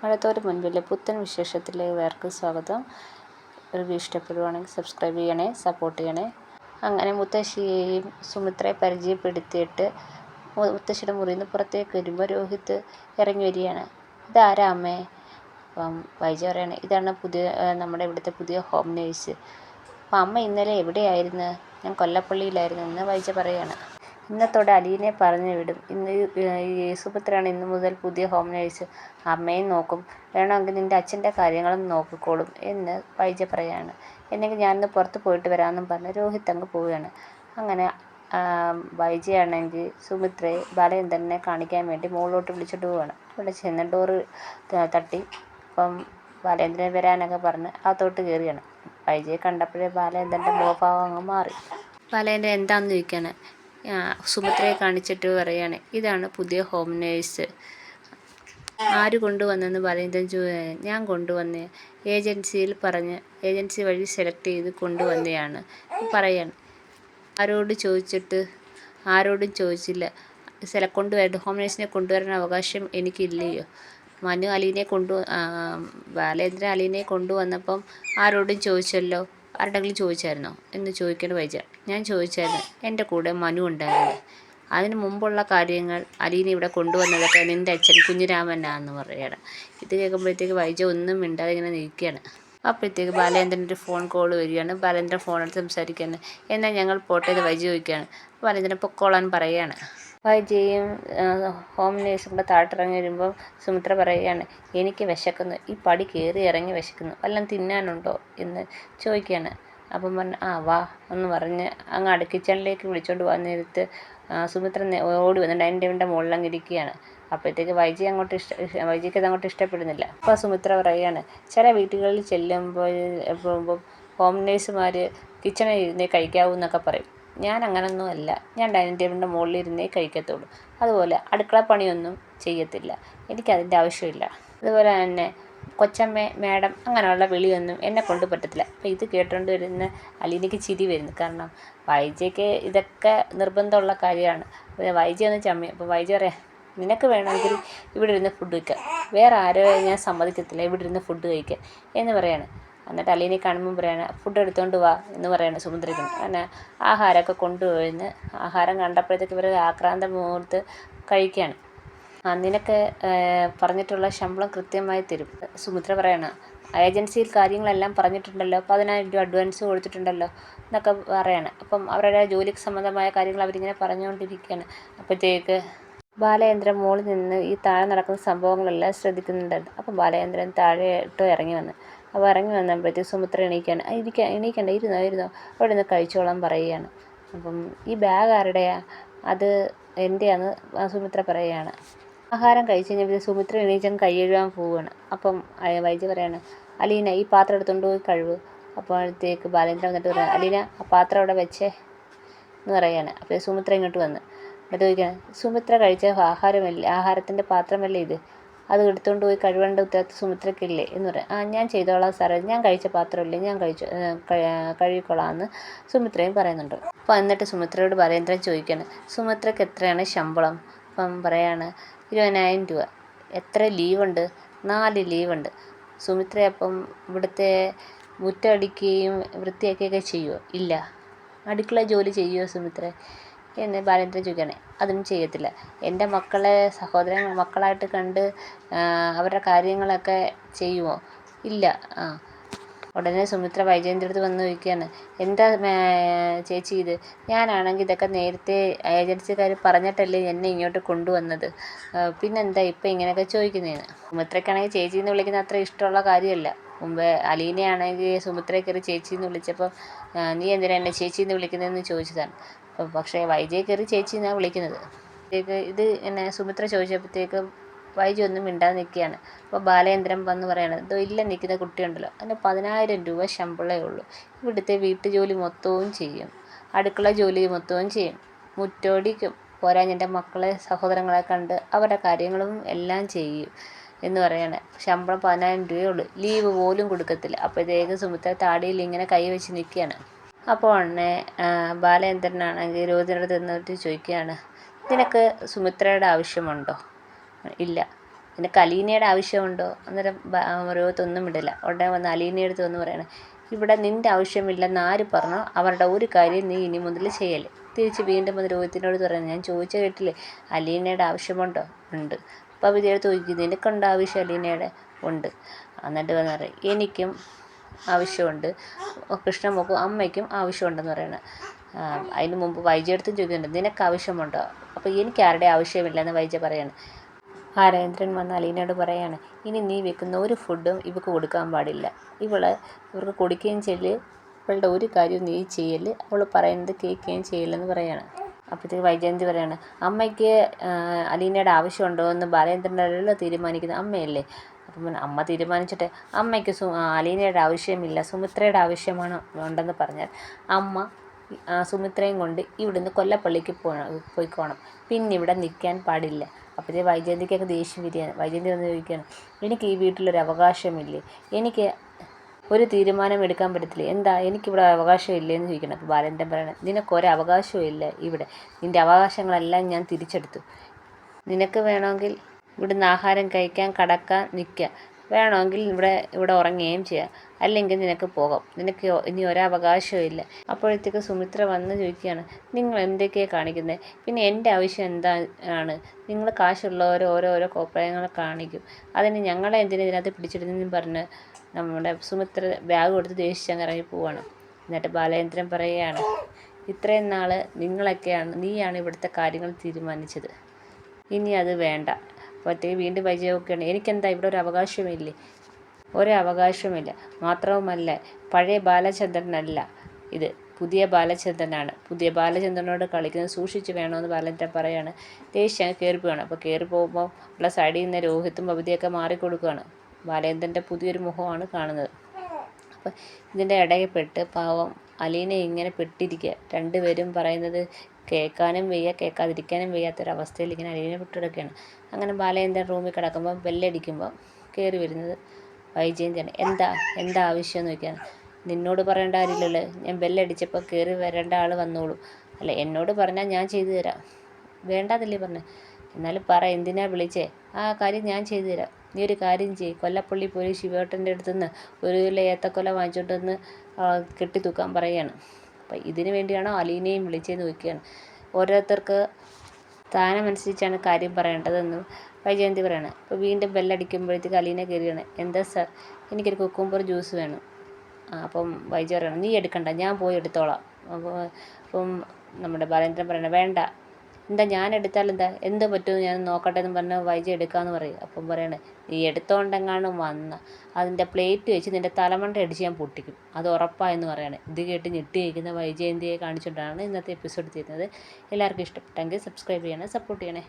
മഴത്തോട് മുൻപിലെ പുത്തൻ വിശേഷത്തിലേക്ക് ഏവർക്കും സ്വാഗതം. റിവ്യൂ ഇഷ്ടപ്പെടുവാണെങ്കിൽ സബ്സ്ക്രൈബ് ചെയ്യണേ, സപ്പോർട്ട് ചെയ്യണേ. അങ്ങനെ മുത്തശ്ശിയെയും സുമിത്രയെ പരിചയപ്പെടുത്തിയിട്ട് മുത്തശ്ശിയുടെ മുറിയിൽ നിന്ന് പുറത്തേക്ക് വരുമ്പോൾ രോഹിത് ഇറങ്ങി വരികയാണ്. ഇതാരാ അമ്മേ? അപ്പം വൈജ പറയാണ്, ഇതാണ് നമ്മുടെ ഇവിടുത്തെ പുതിയ ഹോം നേഴ്സ്. അപ്പം അമ്മ ഇന്നലെ എവിടെയായിരുന്നു? ഞാൻ കൊല്ലപ്പള്ളിയിലായിരുന്നു എന്ന് വൈജ പറയുകയാണ്. ഇന്നത്തോടെ അലീനെ പറഞ്ഞു വിടും. ഈ സുമിത്രയാണ് ഇന്നു മുതൽ പുതിയ ഹോം നേഴ്സ്. അമ്മയും നോക്കും, വേണമെങ്കിൽ നിൻ്റെ അച്ഛൻ്റെ കാര്യങ്ങളും നോക്കിക്കോളും എന്ന് വൈജ പറയാണ്. എന്നെങ്കിൽ ഞാനിന്ന് പുറത്ത് പോയിട്ട് വരാമെന്നും പറഞ്ഞ് രോഹിത് അങ്ങ് പോവുകയാണ്. അങ്ങനെ വൈജയാണെങ്കിൽ സുമിത്രയെ ബാലചന്ദ്രനെ കാണിക്കാൻ വേണ്ടി മുകളിലോട്ട് വിളിച്ചിട്ട് പോവുകയാണ്. ഇവിടെ ചെന്ന് ഡോറ് തട്ടി. അപ്പം ബാലചന്ദ്രൻ വരാനൊക്കെ പറഞ്ഞ് അകത്തോട്ട് കയറിയാണ്. വൈജയെ കണ്ടപ്പോഴേ ബാലചന്ദ്രൻ്റെ മുഖഭാവം അങ്ങ് മാറി. ബാലചന്ദ്രൻ എന്താണെന്ന് ചോദിക്കുകയാണ്. സുമിത്രയെ കാണിച്ചിട്ട് പറയാണ്, ഇതാണ് പുതിയ ഹോം നേഴ്സ്. ആര് കൊണ്ടുവന്നെന്ന് ബാലചന്ദ്രൻ ഞാൻ കൊണ്ടുവന്നേ, ഏജൻസി വഴി സെലക്ട് ചെയ്ത് കൊണ്ടുവന്നെയാണ് പറയാണ്. ആരോടും ചോദിച്ചില്ല. ഹോം നേഴ്സിനെ കൊണ്ടുവരാൻ അവകാശം എനിക്കില്ലയോ? ബാലചന്ദ്രൻ അലീനെ കൊണ്ടുവന്നപ്പം ആരോടും ചോദിച്ചല്ലോ. ആരുടെങ്കിലും ചോദിച്ചായിരുന്നോ എന്ന് ചോദിക്കേണ്ട വൈജ. ഞാൻ ചോദിച്ചായിരുന്നു, എൻ്റെ കൂടെ മനു ഉണ്ടായിരുന്നു. അതിന് മുമ്പുള്ള കാര്യങ്ങൾ അലീനെ ഇവിടെ കൊണ്ടുവന്നതൊക്കെ നിൻ്റെ അച്ഛൻ കുഞ്ഞിരാമനാന്ന് പറയുകയാണ്. ഇത് കേൾക്കുമ്പോഴത്തേക്ക് വൈജ ഒന്നും മിണ്ടാതെ ഇങ്ങനെ നിൽക്കുകയാണ്. അപ്പോഴത്തേക്ക് ബാലചന്ദ്രൻ്റെ ഫോൺ കോൾ വരികയാണ്. ബാലചന്ദ്രൻ ഫോണെടുത്ത് സംസാരിക്കുകയാണ്. എന്നാൽ ഞങ്ങൾ പോട്ടേന്ന് വൈജ ചോദിക്കുകയാണ്. ബാലചന്ദ്രൻ പൊക്കോളാൻ പറയുകയാണ്. വൈജയും ഹോം നേഴ്സും കൂടെ താഴോട്ടിറങ്ങി വരുമ്പം സുമിത്ര പറയുകയാണ്, എനിക്ക് വിശക്കുന്നു, ഈ പടി കയറി ഇറങ്ങി വിശക്കുന്നു, വല്ലതും തിന്നാനുണ്ടോ എന്ന് ചോദിക്കുകയാണ്. അപ്പം പറഞ്ഞ് വാ എന്ന് പറഞ്ഞ് അങ്ങ് കിച്ചണിലേക്ക് വിളിച്ചുകൊണ്ട് വന്ന നേരത്ത് സുമിത്ര ഓടി വന്ന് ഡൈനിങ് ടേബിളിൻ്റെ മുകളിലങ്ങ് ഇരിക്കുകയാണ്. അപ്പോഴത്തേക്ക് വൈജയ്ക്ക് അതങ്ങോട്ട് ഇഷ്ടപ്പെടുന്നില്ല. അപ്പോൾ സുമിത്ര പറയുകയാണ്, ചില വീട്ടുകളിൽ പോകുമ്പം ഹോം നേഴ്സുമാർ കിച്ചണിൽ ഇരുന്നേ കഴിക്കാവൂ എന്നൊക്കെ പറയും. ഞാൻ അങ്ങനൊന്നും അല്ല, ഞാൻ ഡൈനിങ് ടേബിളിൻ്റെ മുകളിൽ ഇരുന്നേ കഴിക്കത്തുള്ളൂ. അതുപോലെ അടുക്കള പണിയൊന്നും ചെയ്യത്തില്ല, എനിക്കതിൻ്റെ ആവശ്യമില്ല. അതുപോലെ തന്നെ കൊച്ചമ്മേ, മാഡം അങ്ങനെയുള്ള വിളിയൊന്നും എന്നെ കൊണ്ട് പറ്റത്തില്ല. അപ്പോൾ ഇത് കേട്ടുകൊണ്ട് വരുന്ന അലീനയ്ക്ക് ചിരി വരുന്നു. കാരണം വൈജയ്ക്ക് ഇതൊക്കെ നിർബന്ധമുള്ള കാര്യമാണ്. വൈജ ഒന്ന് ചമ്മി. അപ്പോൾ വൈജ പറയാം, നിനക്ക് വേണമെങ്കിൽ ഇവിടെ ഇരുന്ന് ഫുഡ് കഴിക്കാം, വേറെ ആരോ ഞാൻ സമ്മതിക്കത്തില്ല ഇവിടെ ഇരുന്ന് ഫുഡ് കഴിക്കാൻ എന്ന് പറയാണ്. എന്നിട്ട് അലീനെ കാണുമ്പം പറയാണ്, ഫുഡ് എടുത്തുകൊണ്ട് വാ എന്ന് പറയാണ് സുമിത്രയ്ക്ക്. അങ്ങനെ ആഹാരമൊക്കെ കൊണ്ടുപോയിന്ന് ആഹാരം കണ്ടപ്പോഴത്തേക്ക് ഇവർ ആക്രാന്തം മുഹൂർത്ത് കഴിക്കുകയാണ്. നിനക്ക് പറഞ്ഞിട്ടുള്ള ശമ്പളം കൃത്യമായി തരും. സുമിത്ര പറയണം, ഏജൻസിയിൽ കാര്യങ്ങളെല്ലാം പറഞ്ഞിട്ടുണ്ടല്ലോ, 10,000 രൂപ അഡ്വാൻസ് കൊടുത്തിട്ടുണ്ടല്ലോ എന്നൊക്കെ പറയാണ്. അപ്പം അവരുടെ ജോലിക്ക് സംബന്ധമായ കാര്യങ്ങൾ അവരിങ്ങനെ പറഞ്ഞുകൊണ്ടിരിക്കുകയാണ്. അപ്പോഴത്തേക്ക് ബാലചന്ദ്രൻ മുകളിൽ നിന്ന് ഈ താഴെ നടക്കുന്ന സംഭവങ്ങളെല്ലാം ശ്രദ്ധിക്കുന്നുണ്ടായിരുന്നു. അപ്പം ബാലചന്ദ്രൻ താഴെയിട്ട് ഇറങ്ങി വന്നപ്പോഴത്തേക്ക് സുമിത്ര എണീക്കണ്ട, ഇരുന്നോ അവിടെ നിന്ന് കഴിച്ചോളാൻ പറയുകയാണ്. അപ്പം ഈ ബാഗ് ആരുടെയാ? അത് എൻ്റെയാന്ന് സുമിത്ര പറയുകയാണ്. ആഹാരം കഴിച്ച് കഴിഞ്ഞപ്പോൾ സുമിത്ര എണീച്ചങ്ങ് കൈ കഴുകാൻ പോവുകയാണ്. അപ്പം വൈജ പറയാണ്, അലീന ഈ പാത്രം എടുത്തുകൊണ്ട് പോയി കഴുകു. അപ്പോഴത്തേക്ക് ബാലചന്ദ്രൻ വന്നിട്ട് പറയാം, അലീന ആ പാത്രം അവിടെ വെച്ചേ എന്ന് പറയുകയാണ്. അപ്പോൾ സുമിത്ര ഇങ്ങോട്ട് വന്ന് എന്നിട്ട് ചോദിക്കുകയാണ്, സുമിത്ര കഴിച്ച ആഹാരത്തിൻ്റെ പാത്രമല്ലേ ഇത്, അത് എടുത്തുകൊണ്ട് പോയി കഴുകേണ്ട ഉത്തരവാദിത്വം സുമിത്രയ്ക്കില്ലേ എന്ന് പറയാം. ഞാൻ ചെയ്തോളാം സാറേ, ഞാൻ കഴിച്ച പാത്രമില്ലേ, ഞാൻ കഴുകിക്കോളാം എന്ന് സുമിത്രയും പറയുന്നുണ്ട്. അപ്പോൾ എന്നിട്ട് സുമിത്രയോട് ബാലചന്ദ്രൻ ചോദിക്കുകയാണ്, സുമിത്രയ്ക്ക് എത്രയാണ് ശമ്പളം? അപ്പം പറയാണ്, 20,000 രൂപ. എത്ര ലീവുണ്ട്? 4 ലീവുണ്ട്. സുമിത്ര അപ്പം ഇവിടുത്തെ മുറ്റടിക്കുകയും വൃത്തിയാക്കുകയൊക്കെ ചെയ്യുമോ? ഇല്ല. അടുക്കള ജോലി ചെയ്യുമോ സുമിത്ര എന്ന് ബാലചന്ദ്രൻ ചോദിക്കുകയാണ്. അതൊന്നും ചെയ്യത്തില്ല. എൻ്റെ മക്കളായിട്ട് കണ്ട് അവരുടെ കാര്യങ്ങളൊക്കെ ചെയ്യുമോ? ഇല്ല. ഉടനെ സുമിത്ര വൈജയൻ്റെ അടുത്ത് വന്ന് ചോദിക്കുകയാണ്, എന്താ ചേച്ചി ഇത്? ഞാനാണെങ്കിൽ ഇതൊക്കെ നേരത്തെ ഏജൻസിക്കാർ പറഞ്ഞിട്ടല്ലേ എന്നെ ഇങ്ങോട്ട് കൊണ്ടുവന്നത്, പിന്നെന്താ ഇപ്പം ഇങ്ങനെയൊക്കെ ചോദിക്കുന്നതെന്ന്. സുമിത്രയ്ക്കാണെങ്കിൽ ചേച്ചിന്ന് വിളിക്കുന്ന അത്ര ഇഷ്ടമുള്ള കാര്യമല്ല. മുമ്പേ അലീനയാണെങ്കിൽ സുമിത്രയെ കയറി ചേച്ചിന്ന് വിളിച്ചപ്പം നീ എന്തിനാ എന്നെ ചേച്ചിന്ന് വിളിക്കുന്നതെന്ന് ചോദിച്ചതാണ്. പക്ഷേ വൈജയെ കയറി ചേച്ചിന്നാണ് വിളിക്കുന്നത്. ഇത് എന്നെ സുമിത്ര ചോദിച്ചപ്പോഴത്തേക്കും വൈജ ഒന്നും മിണ്ടാതെ നിൽക്കുകയാണ്. അപ്പോൾ ബാലചന്ദ്രൻ വന്ന് പറയണത്, ഇല്ല നിൽക്കുന്ന കുട്ടിയുണ്ടല്ലോ, അതിന് 10,000 രൂപ ശമ്പളമേ ഉള്ളൂ. ഇവിടുത്തെ വീട്ടുജോലി മൊത്തവും ചെയ്യും, അടുക്കള ജോലി മൊത്തവും ചെയ്യും, മുറ്റോടിക്കും, പോരാഞ്ഞെൻ്റെ മക്കളെ സഹോദരങ്ങളെ കണ്ട് അവരുടെ കാര്യങ്ങളും എല്ലാം ചെയ്യും എന്ന് പറയാണ്. ശമ്പളം 10,000 രൂപയേ ഉള്ളൂ, ലീവ് പോലും കൊടുക്കത്തില്ല. അപ്പോഴത്തേക്ക് സുമിത്ര താടിയിൽ ഇങ്ങനെ കൈ വെച്ച് നിൽക്കുകയാണ്. അപ്പോൾ ഉടനെ ബാലചന്ദ്രനാണെങ്കിൽ രോഹിതിൻ്റെ അടുത്ത് നിന്നിട്ട് ചോദിക്കുകയാണ്, നിനക്ക് സുമിത്രയുടെ ആവശ്യമുണ്ടോ? ഇല്ല. നിനക്ക് അലീനയുടെ ആവശ്യമുണ്ടോ? അന്നേരം രോഹിത്ത് ഒന്നും വിടില്ല. ഉടനെ വന്ന് അലീനയുടെ അടുത്ത് വന്ന് പറയണം, ഇവിടെ നിൻ്റെ ആവശ്യമില്ലെന്ന് ആര് പറഞ്ഞോ അവരുടെ ഒരു കാര്യം നീ ഇനി മുതൽ ചെയ്യല്ലേ. തിരിച്ച് വീണ്ടും വന്ന് രോഹിത്തിനോട് പറയുന്നത്, ഞാൻ ചോദിച്ച കേട്ടില്ലേ, അലീനയുടെ ആവശ്യമുണ്ടോ? ഉണ്ട്. അപ്പോൾ വിജയടുത്ത് ചോദിക്കും, നിനക്കുണ്ടോ ആവശ്യം അലീനയുടെ? ഉണ്ട്. എന്നിട്ട് വന്ന് പറയും, എനിക്കും ആവശ്യമുണ്ട്, കൃഷ്ണമോക്കും അമ്മയ്ക്കും ആവശ്യമുണ്ടെന്ന് പറയണം. അതിന് മുമ്പ് വൈജയടുത്തും ചോദിക്കുന്നുണ്ട്, നിനക്ക് ആവശ്യമുണ്ടോ? അപ്പോൾ എനിക്ക് ആരുടെ ആവശ്യമില്ലെന്ന് വൈജ പറയാണ്. രാജേന്ദ്രൻ വന്ന് അലീനയോട് പറയാണ്, ഇനി നീ വെക്കുന്ന ഒരു ഫുഡും ഇവൾക്ക് കൊടുക്കാൻ പാടില്ല. ഇവർക്ക് കൊടുക്കുകയും ചെയ്യല്, ഇവളുടെ ഒരു കാര്യവും നീ ചെയ്യല്, അവൾ പറയുന്നത് കേൾക്കുകയും ചെയ്യില്ലെന്ന് പറയാണ്. അപ്പോഴത്തേക്ക് വൈജയന്തി പറയാണ്, അമ്മയ്ക്ക് അലീനയുടെ ആവശ്യമുണ്ടോ എന്ന് ബാലേന്ദ്രനല്ല തീരുമാനിക്കുന്നത്, അമ്മയല്ലേ. അപ്പം അമ്മ തീരുമാനിച്ചിട്ട് അമ്മയ്ക്ക് അലീനയുടെ ആവശ്യമില്ല, സുമിത്രയുടെ ആവശ്യമാണ് ഉണ്ടെന്ന് പറഞ്ഞാൽ അമ്മ സുമിത്രയും കൊണ്ട് ഇവിടുന്ന് കൊല്ലപ്പള്ളിക്ക് പോയിക്കോണം, പിന്നെ ഇവിടെ നിൽക്കാൻ പാടില്ല. അപ്പോഴത്തെ വൈജയന്തിക്കൊക്കെ ദേഷ്യം വരികയാണ്. വൈജയന്തി വന്ന് ചോദിക്കുകയാണ്, എനിക്ക് ഈ വീട്ടിലൊരു അവകാശമില്ലേ, എനിക്ക് ഒരു തീരുമാനം എടുക്കാൻ പറ്റത്തില്ലേ, എന്താ എനിക്കിവിടെ അവകാശമില്ലേ എന്ന് ചോദിക്കണം. അപ്പോൾ ബാലേന്ദ്രൻ പറയണം, നിനക്കൊരവകാശവും ഇല്ല ഇവിടെ, നിൻ്റെ അവകാശങ്ങളെല്ലാം ഞാൻ തിരിച്ചെടുത്തു. നിനക്ക് വേണമെങ്കിൽ ഇവിടുന്ന് ആഹാരം കഴിക്കാൻ, കടക്കാൻ, നിൽക്കാം, വേണമെങ്കിൽ ഇവിടെ ഉറങ്ങുകയും ചെയ്യാം, അല്ലെങ്കിൽ നിനക്ക് പോകാം, നിനക്ക് ഇനി ഒരവകാശവും ഇല്ല. അപ്പോഴത്തേക്ക് സുമിത്ര വന്ന് ചോദിക്കുകയാണ്, നിങ്ങൾ എന്തൊക്കെയാണ് കാണിക്കുന്നത്, പിന്നെ എൻ്റെ ആവശ്യം എന്താണ്? നിങ്ങൾ കാശുള്ളവർ ഓരോരോ കോപ്രായങ്ങൾ കാണിക്കും, അതിന് ഞങ്ങളെ എന്തിനാ ഇതിനകത്ത് പിടിച്ചിടുന്നതെന്നും പറഞ്ഞ് നമ്മുടെ സുമിത്ര ബാഗ് കൊടുത്ത് ദേഷിച്ചങ്ങ് ഇറങ്ങി പോവാണ്. എന്നിട്ട് ബാലേന്ദ്രൻ പറയുകയാണ്, ഇത്രയും നാൾ നീയാണ് ഇവിടുത്തെ കാര്യങ്ങൾ തീരുമാനിച്ചത്, ഇനി അത് വേണ്ട. അപ്പോഴത്തേക്ക് വീണ്ടും വൈജയൊക്കെയാണ്, എനിക്കെന്താ ഇവിടെ ഒരു അവകാശമില്ലേ? ഒരവകാശമില്ല. മാത്രവുമല്ല, പഴയ ബാലചന്ദ്രനല്ല ഇത്, പുതിയ ബാലചന്ദ്രനാണ്. പുതിയ ബാലചന്ദ്രനോട് കളിക്കുന്നത് സൂക്ഷിച്ച് വേണമെന്ന് ബാലേന്ദ്രൻ പറയാണ്. ദേഷ്യം കയറിപ്പോവാണ്. അപ്പോൾ കയറി പോകുമ്പോൾ ഉള്ള സൈഡിൽ നിന്ന് രോഹിത്തും ബബിതയൊക്കെ മാറിക്കൊടുക്കുകയാണ്. ബാലേന്ദ്രൻ്റെ പുതിയൊരു മുഖമാണ് കാണുന്നത്. അപ്പം ഇതിൻ്റെ ഇടയിൽപ്പെട്ട് പാവം അലീന ഇങ്ങനെ പെട്ടിരിക്കുക. രണ്ടുപേരും പറയുന്നത് കേൾക്കാനും വയ്യ, കേൾക്കാതിരിക്കാനും വയ്യാത്തൊരവസ്ഥയിൽ ഇങ്ങനെ അലീന പെട്ടെടുക്കുകയാണ്. അങ്ങനെ ബാലേന്ദ്രൻ റൂമിൽ കിടക്കുമ്പോൾ ബെല്ലടിക്കുമ്പോൾ കയറി വരുന്നത് വൈജയന്തിയാണ്. എന്താ ആവശ്യം എന്ന് ചോദിക്കുകയാണ്. നിന്നോട് പറയേണ്ട കാര്യമില്ലല്ലോ, ഞാൻ ബെല്ലടിച്ചപ്പോൾ കയറി വരേണ്ട ആൾ വന്നോളൂ. അല്ല, എന്നോട് പറഞ്ഞാൽ ഞാൻ ചെയ്തു തരാം. വേണ്ടാതല്ലേ പറഞ്ഞത്, എന്നാലും പറ, എന്തിനാ വിളിച്ചേ? ആ കാര്യം ഞാൻ ചെയ്തു തരാം. നീ ഒരു കാര്യം ചെയ്യ്, കൊല്ലപ്പള്ളി പോയി ശിവേട്ടൻ്റെ അടുത്ത് നിന്ന് ഒരു കിലോ ഏത്തക്കൊല വാങ്ങിച്ചോണ്ട് വന്ന് കെട്ടിത്തൂക്കാൻ പറയുകയാണ്. അപ്പം ഇതിന് വേണ്ടിയാണോ അലീനയും വിളിച്ചതെന്ന് ചോദിക്കുകയാണ്. ഓരോരുത്തർക്ക് സ്ഥാനമനുസരിച്ചാണ് കാര്യം പറയേണ്ടതെന്ന് വൈജയന്തി പറയണം. അപ്പോൾ വീണ്ടും ബെല്ലടിക്കുമ്പോഴത്തേക്ക് അലീന കയറിയാണ്. എന്താ സാർ, എനിക്കൊരു കുക്കുംബർ ജ്യൂസ് വേണം. അപ്പം വൈജ പറയണം, നീ എടുക്കണ്ട, ഞാൻ പോയി എടുത്തോളാം. അപ്പം നമ്മുടെ ബാലേന്ദ്രൻ പറയണം, വേണ്ട, എന്താ ഞാൻ എടുത്താൽ എന്ത് പറ്റുമെന്ന് ഞാൻ നോക്കട്ടെ എന്ന് പറഞ്ഞാൽ വൈജ എടുക്കാമെന്ന് പറയും. അപ്പം പറയണേ, നീ എടുത്തോണ്ടെങ്ങാനും വന്ന അതിൻ്റെ പ്ലേറ്റ് വെച്ച് നിൻ്റെ തലമണ്ട അടിച്ച് ഞാൻ പൊട്ടിക്കും, അത് ഉറപ്പായെന്ന് പറയണേ. ഇത് കേട്ട് ഞെട്ടിയിരിക്കുന്ന വൈജയന്തിയെ കാണിച്ചുകൊണ്ടാണ് ഇന്നത്തെ എപ്പിസോഡ് തീരുന്നത്. എല്ലാവർക്കും ഇഷ്ടപ്പെട്ടെങ്കിൽ സബ്സ്ക്രൈബ് ചെയ്യണേ, സപ്പോർട്ട് ചെയ്യണേ.